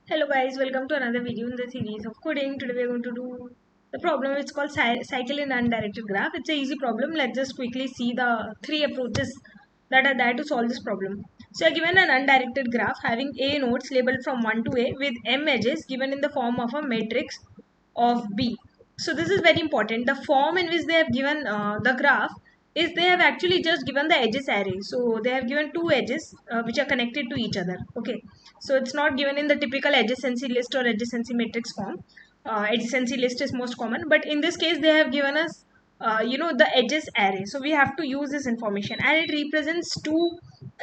Hello guys, welcome to another video in the series of coding. Today we are going to do the problem which is called cycle in undirected graph. It's an easy problem. Let's just quickly see the three approaches that are there to solve this problem. So you are given an undirected graph having A nodes labeled from 1 to A with M edges given in the form of a matrix of B. So this is very important. The form in which they have given the graph is they have actually just given the edges array. So they have given two edges which are connected to each other. Okay, so it's not given in the typical adjacency list or adjacency matrix form. Adjacency list is most common, but in this case they have given us the edges array. So we have to use this information, and it represents two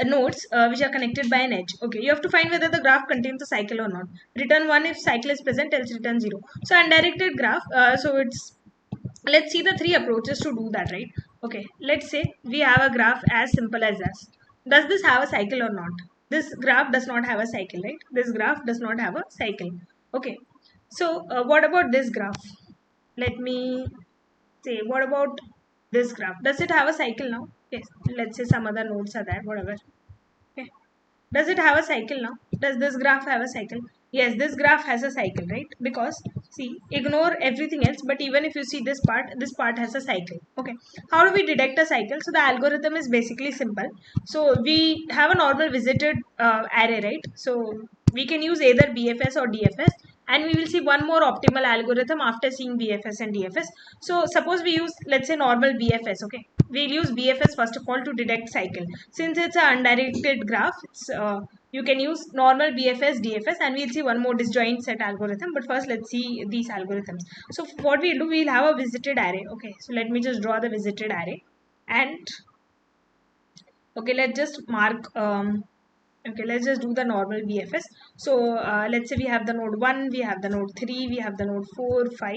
nodes which are connected by an edge. Okay, you have to find whether the graph contains a cycle or not. Return 1 if cycle is present, else return 0. So undirected graph, so it's, let's see the three approaches to do that, right? Okay, let's say we have a graph as simple as this. Does this have a cycle or not? This graph does not have a cycle, right? This graph does not have a cycle. Okay, so what about this graph? Let me say, what about this graph? Does it have a cycle now? Yes, let's say some other nodes are there, whatever. Okay, does it have a cycle now? Does this graph have a cycle? Yes, this graph has a cycle, right? Because see, ignore everything else, but even if you see this part has a cycle. Okay, how do we detect a cycle? So the algorithm is basically simple. So we have a normal visited array, right? So we can use either BFS or DFS, and we will see one more optimal algorithm after seeing BFS and DFS. So suppose we use, let's say, normal BFS. Okay, we'll use BFS first of all to detect cycle. Since it's an undirected graph, you can use normal BFS, DFS, and we'll see one more disjoint set algorithm. But first, let's see these algorithms. So what we'll do, we'll have a visited array. Okay, so let me just draw the visited array, and okay, let's just mark. Okay, let's just do the normal BFS. So let's say we have the node 1, we have the node 3, we have the node 4, 5.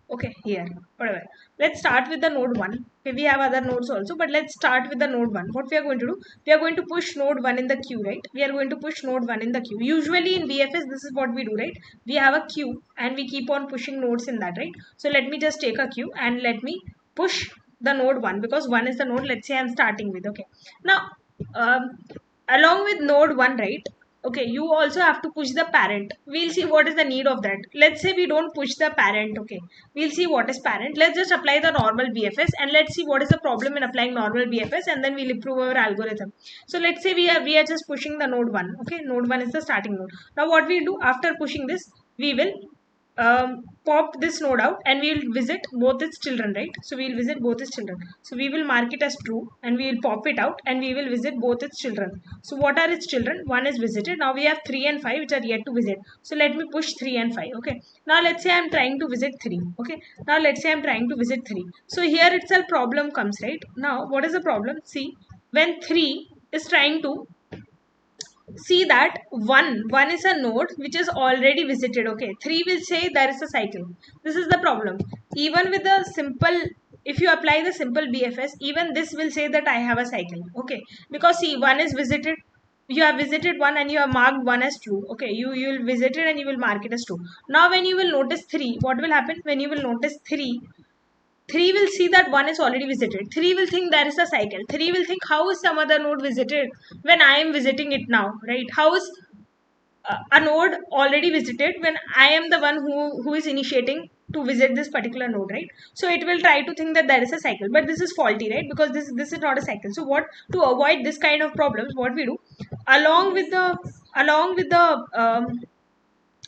Okay, here, whatever. Let's start with the node 1. Okay, we have other nodes also, but let's start with the node 1. What we are going to do, we are going to push node 1 in the queue, right? We are going to push node 1 in the queue. Usually in BFS, this is what we do, right? We have a queue and we keep on pushing nodes in that, right? So let me just take a queue and let me push the node 1, because 1 is the node, let's say I'm starting with. Okay, now um, along with node 1, right? Okay, you also have to push the parent. We'll see what is the need of that. Let's say we don't push the parent. Okay, we'll see what is parent. Let's just apply the normal BFS and let's see what is the problem in applying normal BFS, and then we'll improve our algorithm. So let's say we are just pushing the node 1. Okay, node 1 is the starting node. Now what we'll do after pushing this, we will pop this node out and we will visit both its children, right? So we will visit both its children. So we will mark it as true and we will pop it out and we will visit both its children. So what are its children? 1 is visited. Now we have 3 and 5 which are yet to visit. So let me push 3 and 5. Okay, now let's say I'm trying to visit 3. Okay, now let's say I'm trying to visit 3. So here itself problem comes, right? Now what is the problem? See, when 3 is trying to see that one is a node which is already visited. Okay, 3 will say there is a cycle. This is the problem. Even with the simple, if you apply the simple BFS, even this will say that I have a cycle. Okay, because see, 1 is visited, you have visited 1 and you have marked 1 as true. Okay, you will visit it and you will mark it as true. Now when you will notice 3, what will happen? When you will notice 3 will see that 1 is already visited. 3 will think there is a cycle. 3 will think, how is some other node visited when I am visiting it now, right? How is a node already visited when I am the one who is initiating to visit this particular node, right? So it will try to think that there is a cycle, but this is faulty, right? Because this is not a cycle. So what, to avoid this kind of problems, what we do, along with the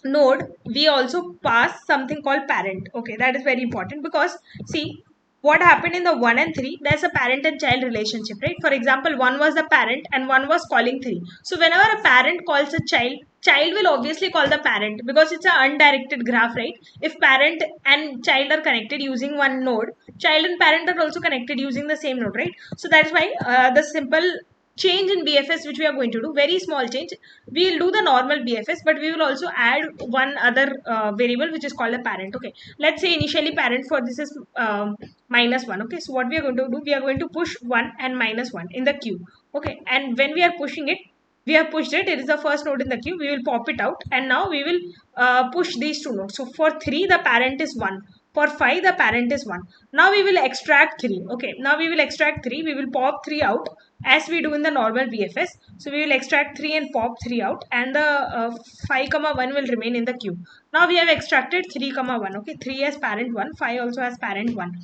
node, we also pass something called parent. Okay, that is very important, because see, what happened in the 1 and 3, there's a parent and child relationship, right? For example, 1 was the parent and 1 was calling 3. So whenever a parent calls a child will obviously call the parent, because it's an undirected graph, right? If parent and child are connected using one node, child and parent are also connected using the same node, right? So that's why the simple change in BFS which we are going to do, very small change, we will do the normal BFS, but we will also add one other variable which is called a parent. Okay, let's say initially parent for this is -1. Okay, so what we are going to do, we are going to push 1 and -1 in the queue. Okay, and when we are pushing it, we have pushed it, it is the first node in the queue, we will pop it out and now we will push these two nodes. So for 3 the parent is 1, For 5 the parent is 1. Now we will extract 3. Okay, now we will extract 3. We will pop 3 out as we do in the normal BFS. So we will extract 3 and pop 3 out, and the 5 comma 1 will remain in the queue. Now we have extracted 3 comma 1. Okay, 3 has parent 1, 5 also has parent 1.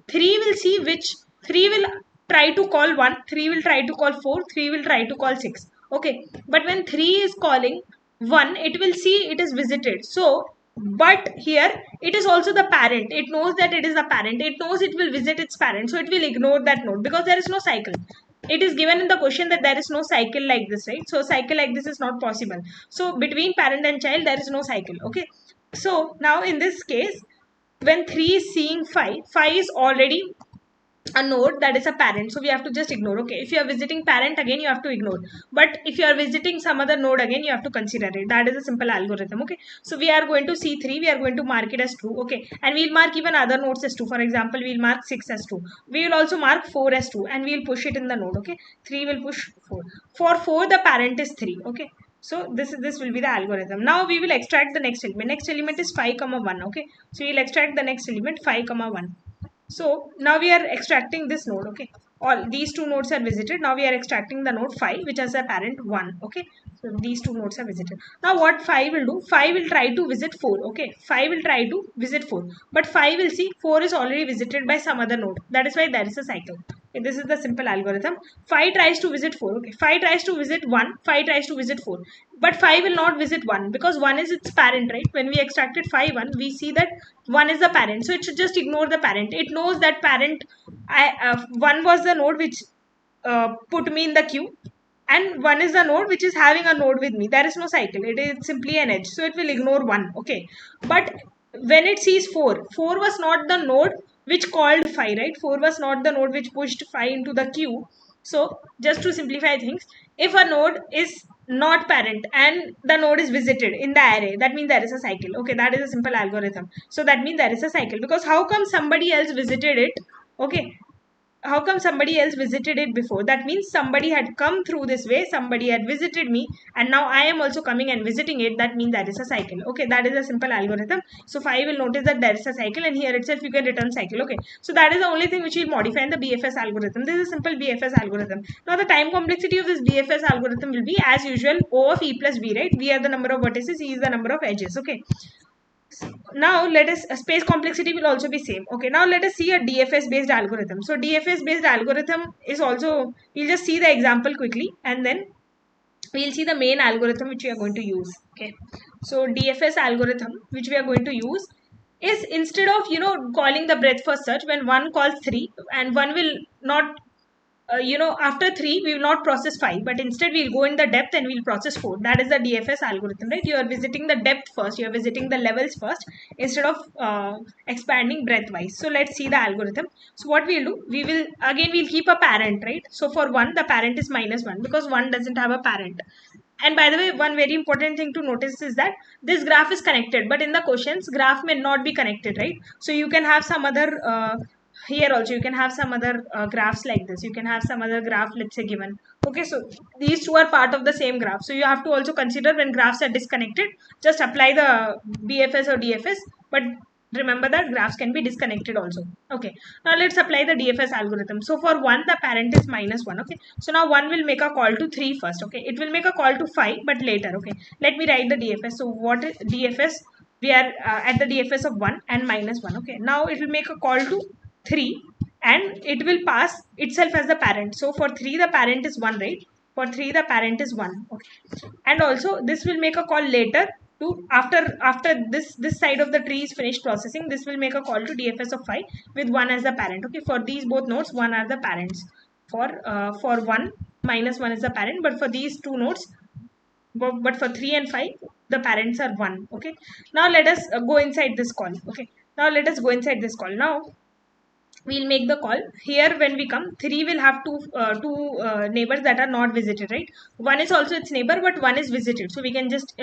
3 will see which 3 will try to call 1, 3 will try to call 4, 3 will try to call 6. Okay, but when 3 is calling 1, it will see it is visited. So but here it is also the parent, it knows that it is the parent, it knows it will visit its parent, so it will ignore that node because there is no cycle. It is given in the question that there is no cycle like this, right? So cycle like this is not possible. So between parent and child there is no cycle. Okay, so now in this case, when 3 is seeing 5, 5 is already a node that is a parent, so we have to just ignore. Okay, if you are visiting parent again, you have to ignore, but if you are visiting some other node again, you have to consider it. That is a simple algorithm. Okay, so we are going to see 3, we are going to mark it as true. Okay, and we'll mark even other nodes as 2. For example, we'll mark 6 as 2, we will also mark 4 as 2, and we'll push it in the node. Okay, 3 will push 4. For 4 the parent is 3. Okay, so this will be the algorithm. Now we will extract the next element. Next element is 5 comma 1. Okay, so we'll extract the next element 5 comma 1. So now we are extracting this node. Okay, all these two nodes are visited. Now we are extracting the node 5, which has a parent 1. Okay, so these two nodes are visited. Now what 5 will do? 5 will try to visit 4. Okay, 5 will try to visit 4, but 5 will see 4 is already visited by some other node. That is why there is a cycle. Okay, this is the simple algorithm. 5 tries to visit 4. Okay, 5 tries to visit 1, 5 tries to visit 4, but 5 will not visit 1 because 1 is its parent, right? When we extracted 5 1, we see that 1 is the parent, so it should just ignore the parent. It knows that parent 1 was the node which put me in the queue, and 1 is the node which is having a node with me. There is no cycle, it is simply an edge, so it will ignore 1. Okay, but when it sees 4, 4 was not the node which called 5, right? 4 was not the node which pushed 5 into the queue. So just to simplify things, if a node is not parent and the node is visited in the array, that means there is a cycle. Okay, that is a simple algorithm. So that means there is a cycle, because how come somebody else visited it? Okay, how come somebody else visited it before? That means somebody had come through this way, somebody had visited me, and now I am also coming and visiting it. That means that is a cycle. Okay, that is a simple algorithm. So 5 will notice that there is a cycle, and here itself you can return cycle. Okay, so that is the only thing which will modify in the BFS algorithm. This is a simple BFS algorithm. Now the time complexity of this BFS algorithm will be as usual O of E plus B, right? V are the number of vertices, E is the number of edges. Okay, now let us space complexity will also be same. Okay, now let us see a DFS based algorithm. So DFS based algorithm is also, we'll just see the example quickly and then we'll see the main algorithm which we are going to use. Okay, so DFS algorithm which we are going to use is, instead of calling the breadth first search, when one calls 3 and one will not after 3 we will not process 5, but instead we'll go in the depth and we'll process 4. That is the DFS algorithm, right? You are visiting the depth first, you are visiting the levels first instead of expanding breadth wise. So let's see the algorithm. So what we'll do, we'll keep a parent, right? So for 1 the parent is -1 because 1 doesn't have a parent. And by the way, one very important thing to notice is that this graph is connected, but in the questions graph may not be connected, right? So you can have some other here also you can have some other graphs like this. You can have some other graph, let's say, given. Okay, so these two are part of the same graph, so you have to also consider when graphs are disconnected, just apply the BFS or DFS, but remember that graphs can be disconnected also. Okay, now let's apply the DFS algorithm. So for 1 the parent is -1. Okay, so now 1 will make a call to 3 first. Okay, it will make a call to 5 but later. Okay, let me write the DFS. So what is DFS? We are at the DFS of 1 and -1. Okay, now it will make a call to 3 and it will pass itself as the parent. So for 3 the parent is 1, right? For 3 the parent is 1. Okay, and also this will make a call later to, after this side of the tree is finished processing, this will make a call to DFS of 5 with 1 as the parent. Okay, for these both nodes 1 are the parents. For 1 -1 is the parent, but for these two nodes, but for 3 and 5 the parents are 1. Okay, now let us go inside this call. Okay, now let us go inside this call. Now we'll make the call. Here when we come, 3 will have two neighbors that are not visited, right? 1 is also its neighbor, but 1 is visited, so we can just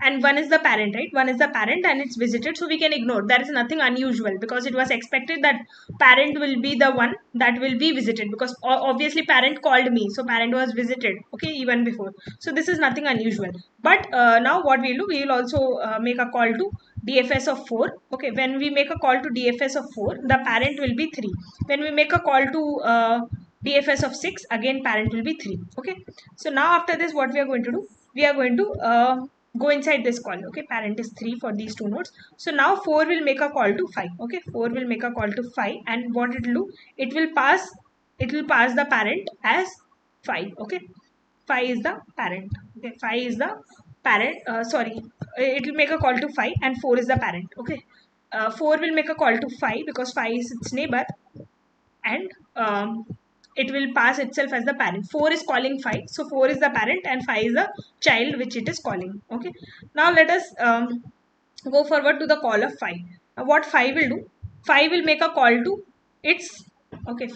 and 1 is the parent, right? 1 is the parent and it's visited, so we can ignore. There is nothing unusual because it was expected that parent will be the one that will be visited, because obviously parent called me, so parent was visited, okay, even before. So this is nothing unusual. But now what we'll do, we will also make a call to DFS of 4. Okay, when we make a call to DFS of 4, the parent will be 3. When we make a call to DFS of 6, again parent will be 3. Okay, so now after this, what we are going to do? We are going to go inside this call. Okay, parent is 3 for these two nodes. So now 4 will make a call to 5. Okay, 4 will make a call to 5, and what it will do? It will pass the parent as 5. Okay, 5 is the parent. Okay, 5 is the parent. Sorry, it will make a call to 5, and 4 is the parent. Okay, 4 will make a call to 5 because 5 is its neighbor, and it will pass itself as the parent. 4 is calling 5, so 4 is the parent and 5 is the child which it is calling. Okay, now let us go forward to the call of 5. What 5 will do? 5 will make a call to its, okay,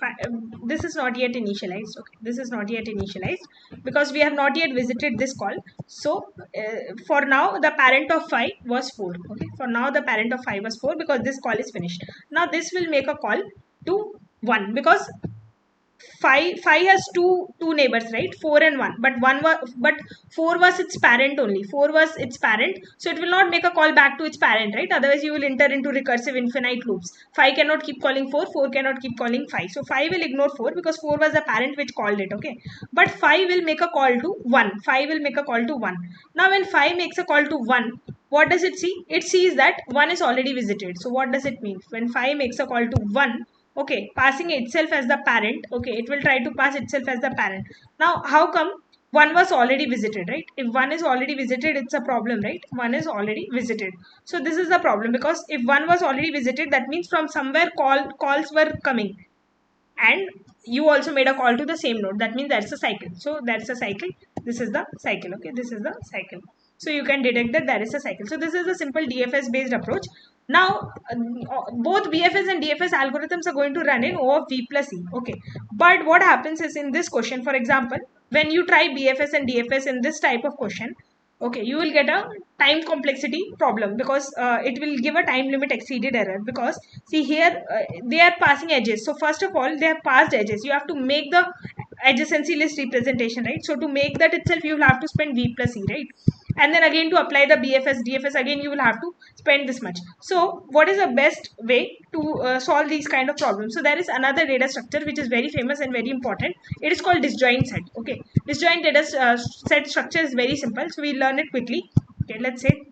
this is not yet initialized. Okay, this is not yet initialized because we have not yet visited this call. So for now the parent of 5 was 4. Okay, for now the parent of 5 was 4 because this call is finished. Now this will make a call to 1 because 5 has two neighbors, right? 4 and 1, but 4 was its parent only. 4 was its parent, so it will not make a call back to its parent, right? Otherwise you will enter into recursive infinite loops. 5 cannot keep calling 4, 4 cannot keep calling 5. So 5 will ignore 4 because 4 was the parent which called it. Okay, but 5 will make a call to 1. 5 will make a call to 1. Now when 5 makes a call to 1, what does it see? It sees that 1 is already visited. So what does it mean? When 5 makes a call to 1, okay, passing itself as the parent, okay, it will try to pass itself as the parent. Now how come 1 was already visited, right? If 1 is already visited, it's a problem, right? 1 is already visited, so this is the problem, because if 1 was already visited, that means from somewhere calls were coming, and you also made a call to the same node. That means that's a cycle. So that's a cycle. This is the cycle. Okay, this is the cycle. So you can detect that there is a cycle. So this is a simple DFS based approach. Now both BFS and DFS algorithms are going to run in O of V plus E. Okay, but what happens is, in this question, for example, when you try BFS and DFS in this type of question, okay, you will get a time complexity problem because it will give a time limit exceeded error. Because see here, they are passing edges. So first of all, they have passed edges. You have to make the adjacency list representation, right? So to make that itself, you will have to spend V plus E, right? And then again, to apply the BFS DFS, again you will have to spend this much. So what is the best way to solve these kind of problems? So there is another data structure which is very famous and very important. It is called disjoint set. Okay, disjoint data set structure is very simple, so we learn it quickly. Okay, let's say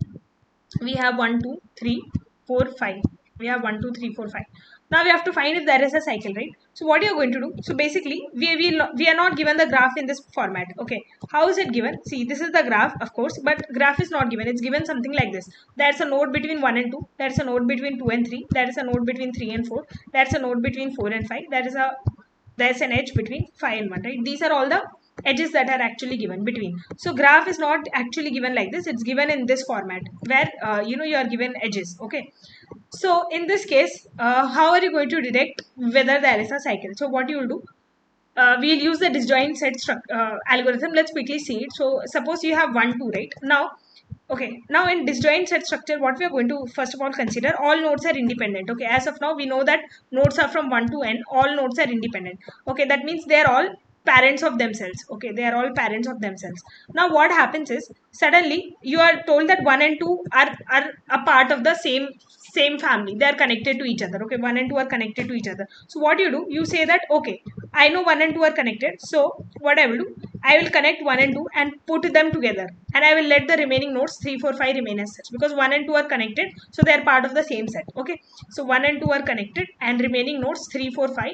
we have 1 2 3 4 5. We have 1 2 3 4 5. Now we have to find if there is a cycle, right? So what you are going to do? So basically we are not given the graph in this format. Okay, how is it given? See, this is the graph, of course, but graph is not given. It's given something like this. There's a node between 1 and 2. There's a node between 2 and 3. There is a node between 3 and 4. There's a node between 4 and 5. There's an edge between 5 and 1, right? These are all the edges that are actually given between. So graph is not actually given like this. It's given in this format where you are given edges. Okay, so in this case, how are you going to detect whether there is a cycle? So what you will do, we'll use the disjoint set algorithm. Let's quickly see it. So suppose you have 1 2, right? Now okay, now in disjoint set structure, what we are going to first of all consider, all nodes are independent. Okay, as of now we know that nodes are from 1 to n. All nodes are independent. Okay, that means they are all parents of themselves. Okay, they are all parents of themselves. Now what happens is, suddenly you are told that 1 and 2 are a part of the same family. They are connected to each other. Okay, 1 and 2 are connected to each other. So what you do, you say that, okay, I know 1 and 2 are connected, so what I will do, I will connect 1 and 2 and put them together, and I will let the remaining nodes 3 4 5 remain as such, because 1 and 2 are connected, so they are part of the same set. Okay, so 1 and 2 are connected and remaining nodes 3 4 5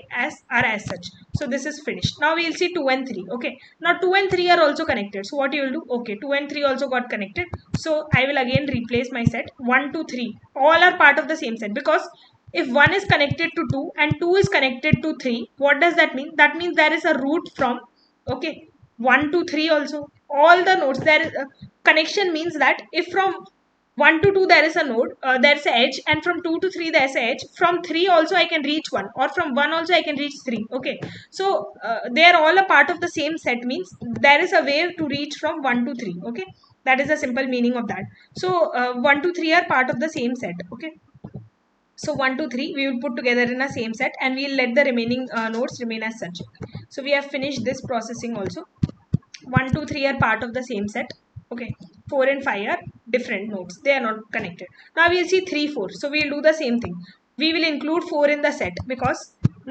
are as such. So this is finished. Now we will see 2 and 3. Okay, now 2 and 3 are also connected. So what you will do, okay, 2 and 3 also got connected, so I will again replace my set 1 2 3. All are part of the same set, because if 1 is connected to 2 and 2 is connected to 3, what does that mean? That means there is a root from, okay, 1 to 3 also. All the nodes, there is a connection, means that if from 1 to 2 there is a node, there is an edge, and from 2 to 3 there is an edge. From 3 also I can reach 1, or from 1 also I can reach 3. Okay, so they are all a part of the same set, means there is a way to reach from 1 to 3. Okay, that is the simple meaning of that. So 1 to 3 are part of the same set. Okay, so 1 2 3 we will put together in a same set, and we will let the remaining nodes remain as such. So we have finished this processing also. 1 2 3 are part of the same set. Okay, 4 and 5 are different nodes. They are not connected. Now we'll see 3, 4. So we'll do the same thing. We will include 4 in the set because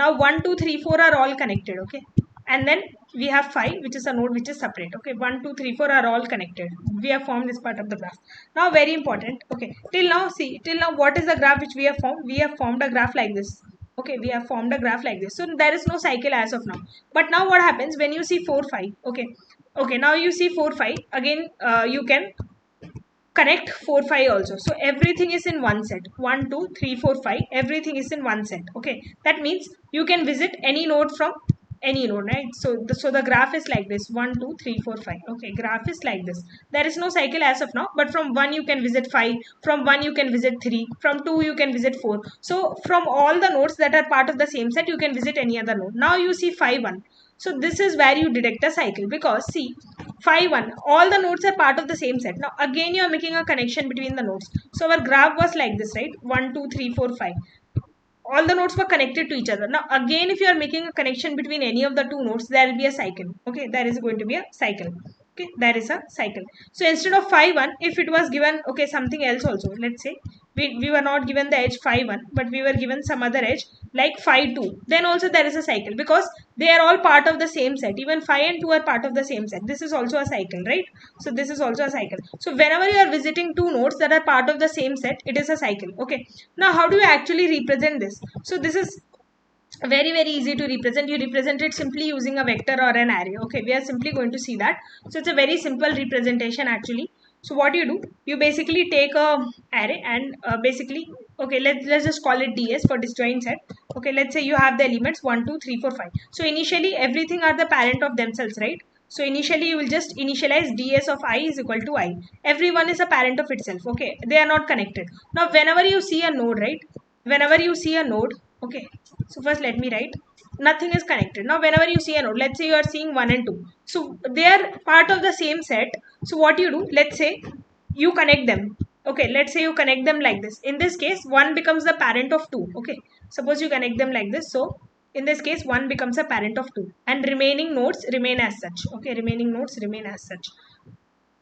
now 1, 2, 3, 4 are all connected. Okay. And then we have 5, which is a node which is separate. Okay. 1, 2, 3, 4 are all connected. We have formed this part of the graph. Now very important. Okay. Till now what is the graph which we have formed? We have formed a graph like this. Okay, we have formed a graph like this. So there is no cycle as of now. But now what happens when you see 4, 5? Okay, now you see 4, 5. Again, you can connect 4, 5 also. So everything is in one set. 1, 2, 3, 4, 5. Everything is in one set. Okay, that means you can visit any node from any node, right? So the graph is like this: 1, 2, 3, 4, 5. Okay, graph is like this. There is no cycle as of now, but from 1 you can visit 5, from 1 you can visit 3, from 2 you can visit 4. So from all the nodes that are part of the same set, you can visit any other node. Now you see 5, 1. So this is where you detect a cycle, because see, 5, 1, all the nodes are part of the same set. Now again you are making a connection between the nodes. So our graph was like this, right? 1, 2, 3, 4, 5. All the nodes were connected to each other. Now again, if you are making a connection between any of the two nodes, there will be a cycle. Okay, there is going to be a cycle. Okay, there is a cycle. So instead of 5, 1, if it was given, okay, something else also, let's say we were not given the edge 5, 1, but we were given some other edge like 5, 2, then also there is a cycle, because they are all part of the same set. Even 5 and 2 are part of the same set. This is also a cycle, right? So this is also a cycle. So whenever you are visiting two nodes that are part of the same set, it is a cycle. Okay, now how do you actually represent this? So this is very easy to represent. You represent it simply using a vector or an array. Okay, we are simply going to see that. So it's a very simple representation actually. So what you do, you basically take a array and basically, okay, let's just call it ds for disjoint set. Okay, let's say you have the elements 1, 2, 3, 4, 5. So initially everything are the parent of themselves, right? So initially you will just initialize ds of I is equal to I. Everyone is a parent of itself. Okay, they are not connected. Now whenever you see a node, right? Whenever you see a node, okay, so first let me write, nothing is connected. Now whenever you see a node, let's say you are seeing 1 and 2, so they are part of the same set. So what you do, let's say you connect them. Okay, let's say you connect them like this. In this case 1 becomes the parent of 2. Okay, suppose you connect them like this. So in this case 1 becomes a parent of 2 and remaining nodes remain as such. Okay, remaining nodes remain as such.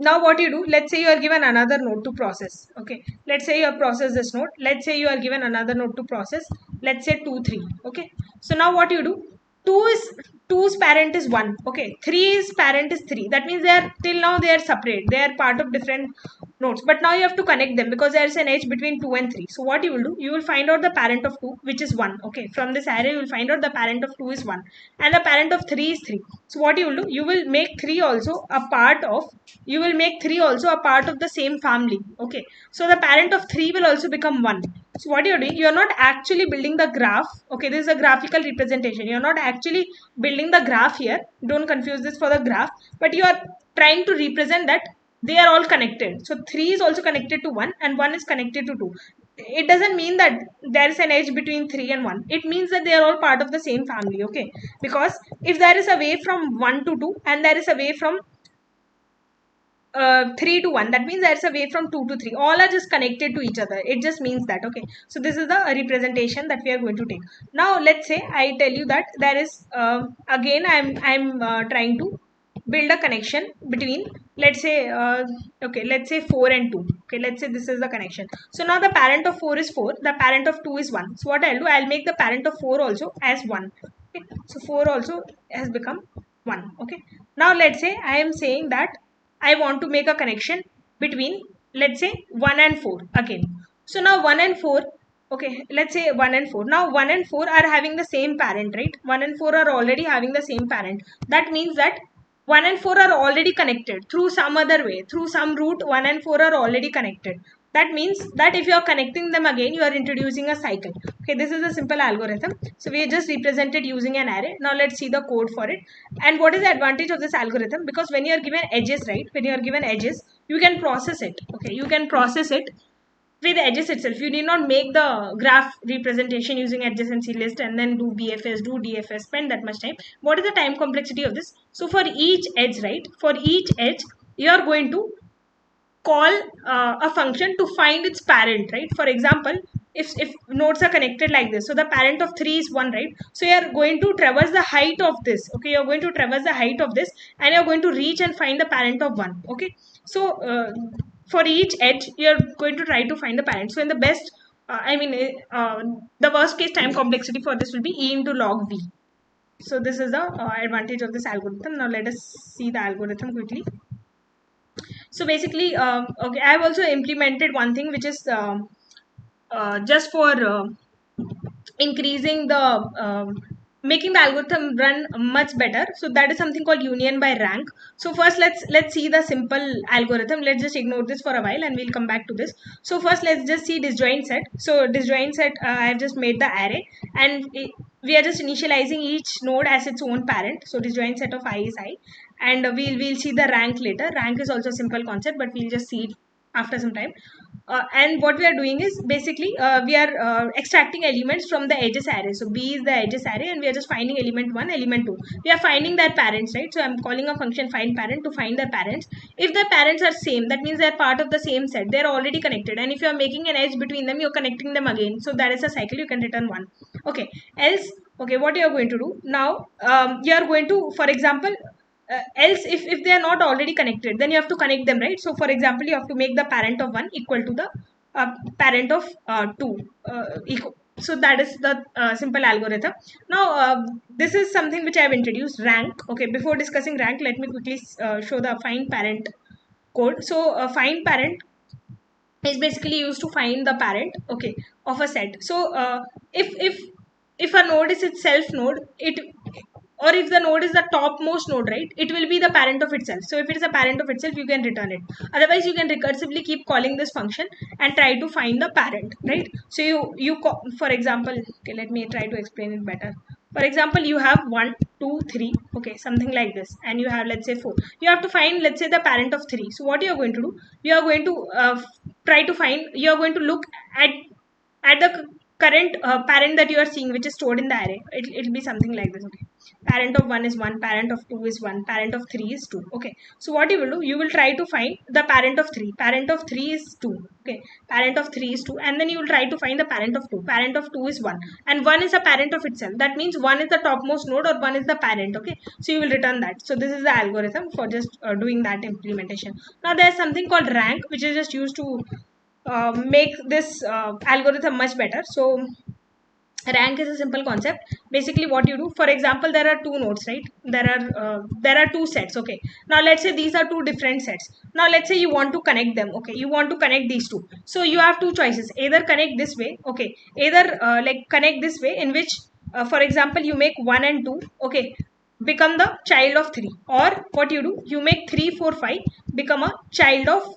Now what you do, let's say you are given another node to process. Okay, let's say you have processed this node. Let's say you are given another node to process. Let's say 2, 3. Okay, so now what you do, 2's parent is 1. Okay, 3's parent is 3. That means they are, till now they are separate. They are part of different nodes, but now you have to connect them because there is an edge between 2 and 3. So what you will do, you will find out the parent of 2, which is 1. Okay, from this array you will find out the parent of 2 is 1 and the parent of 3 is 3. So what you will do, you will make 3 also a part of, the same family. Okay, so the parent of 3 will also become 1. So what you are doing, you are not actually building the graph. Okay, this is a graphical representation. You are not actually building the graph here. Don't confuse this for the graph, but you are trying to represent that they are all connected. So 3 is also connected to 1 and 1 is connected to 2. It doesn't mean that there is an edge between 3 and 1. It means that they are all part of the same family. Okay, because if there is a way from 1 to 2 and there is a way from 3 to 1, that means there's a way from 2 to 3. All are just connected to each other. It just means that. Okay, so this is the representation that we are going to take. Now let's say I tell you that there is again I'm trying to build a connection between, let's say okay, let's say 4 and 2. Okay, let's say this is the connection. So now the parent of 4 is 4, the parent of 2 is 1. So what I'll do, I'll make the parent of 4 also as 1. Okay, so 4 also has become 1. Okay, now let's say I am saying that I want to make a connection between, let's say 1 and 4 again. So now 1 and 4, okay, let's say 1 and 4. Now 1 and 4 are having the same parent, right? 1 and 4 are already having the same parent. That means that 1 and 4 are already connected through some other way. Through some route, 1 and 4 are already connected. That means that if you are connecting them again, you are introducing a cycle. Okay, this is a simple algorithm. So we just represented using an array. Now let's see the code for it. And what is the advantage of this algorithm? Because when you are given edges, right? When you are given edges, you can process it. Okay, you can process it with edges itself. You need not make the graph representation using adjacency list and then do BFS, do DFS, spend that much time. What is the time complexity of this? So for each edge, right? For each edge, you are going to call a function to find its parent, right? For example, if nodes are connected like this, so the parent of 3 is 1, right? So you are going to traverse the height of this, okay? You're going to traverse the height of this, and you're going to reach and find the parent of 1, okay? So for each edge you're going to try to find the parent. So in the best the worst case time complexity for this will be e into log v. So this is the advantage of this algorithm. Now let us see the algorithm quickly. So basically, okay, I have also implemented one thing which is just for increasing the making the algorithm run much better. So that is something called union by rank. So first let's see the simple algorithm. Let's just ignore this for a while and we'll come back to this. So first let's just see disjoint set. So disjoint set, I have just made the array, and we are just initializing each node as its own parent. So disjoint set of I is I, and we'll see the rank later. Rank is also a simple concept, but we'll just see it after some time. And what we are doing is basically we are extracting elements from the edges array. So B is the edges array, and we are just finding element 1, element 2. We are finding their parents, right? So I'm calling a function find parent to find their parents. If the parents are same, that means they're part of the same set. They're already connected, and if you are making an edge between them, you're connecting them again. So that is a cycle. You can return 1. Okay. Else, okay, what you are going to do now? You are going to, for example, else if they are not already connected, then you have to connect them, right? So for example, you have to make the parent of 1 equal to the parent of 2 equal. So that is the simple algorithm. Now this is something which I have introduced, rank. Okay, before discussing rank, let me quickly show the find parent code. So find parent is basically used to find the parent, okay, of a set. So if a node is its self node, it, or if the node is the topmost node, right, it will be the parent of itself. So if it is a parent of itself, you can return it. Otherwise you can recursively keep calling this function and try to find the parent, right? So for example, okay, let me try to explain it better. For example, you have 1 2 3, okay, something like this, and you have, let's say, 4. You have to find, let's say, the parent of 3. So what you are going to do, you are going to try to find, you are going to look at the current parent that you are seeing, which is stored in the array. It'll be something like this, okay? Parent of 1 is 1, parent of 2 is 1, parent of 3 is 2, okay? So what you will do, you will try to find the parent of 3. Parent of 3 is 2, okay? Parent of 3 is 2, and then you will try to find the parent of 2. Parent of 2 is 1, and 1 is a parent of itself. That means 1 is the topmost node, or 1 is the parent, okay? So you will return that. So this is the algorithm for just doing that implementation. Now there's something called rank, which is just used to make this algorithm much better. So rank is a simple concept. Basically what you do, for example, there are two nodes, right? There are two sets, okay? Now let's say these are two different sets. Now let's say you want to connect them, okay? You want to connect these two. So you have two choices: either connect this way, okay, either like connect this way, in which for example, you make 1 and 2, okay, become the child of 3, or what you do, you make 3 4 5 become a child of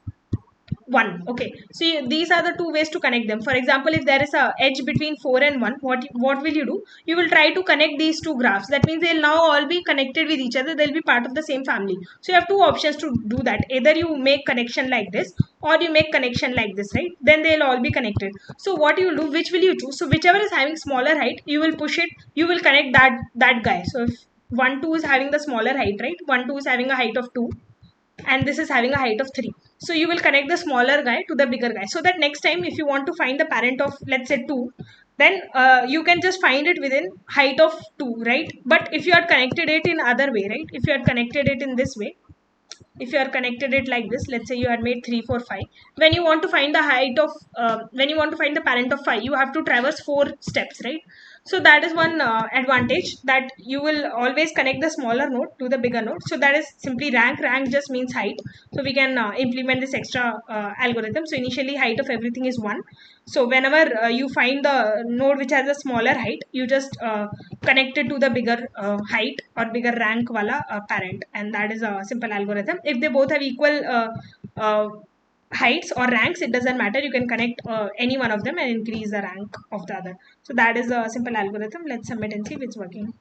1, okay? So these are the two ways to connect them. For example, if there is a edge between 4 and 1, what will you do? You will try to connect these two graphs. That means they'll now all be connected with each other. They'll be part of the same family. So you have two options to do that: either you make connection like this, or you make connection like this, right? Then they'll all be connected. So what you will do, which will you choose? So whichever is having smaller height, you will push it, you will connect that guy. So if 1 2 is having the smaller height, right, 1 2 is having a height of 2, and this is having a height of 3. So you will connect the smaller guy to the bigger guy, so that next time if you want to find the parent of, let's say, 2, then you can just find it within height of 2, right? But if you had connected it in other way, right, if you had connected it in this way, if you are connected it like this, let's say you had made 3 4 5, when you want to find the height of when you want to find the parent of 5, you have to traverse 4 steps, right? So that is one advantage, that you will always connect the smaller node to the bigger node. So that is simply rank just means height. So we can implement this extra algorithm. So initially height of everything is 1. So whenever you find the node which has a smaller height, you just connect it to the bigger height or bigger rank wala parent, and that is a simple algorithm. If they both have equal uh, heights or ranks, it doesn't matter. You can connect any one of them and increase the rank of the other. So that is a simple algorithm. Let's submit and see if it's working.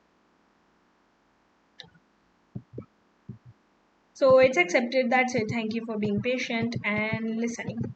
So it's accepted. That's it. Thank you for being patient and listening.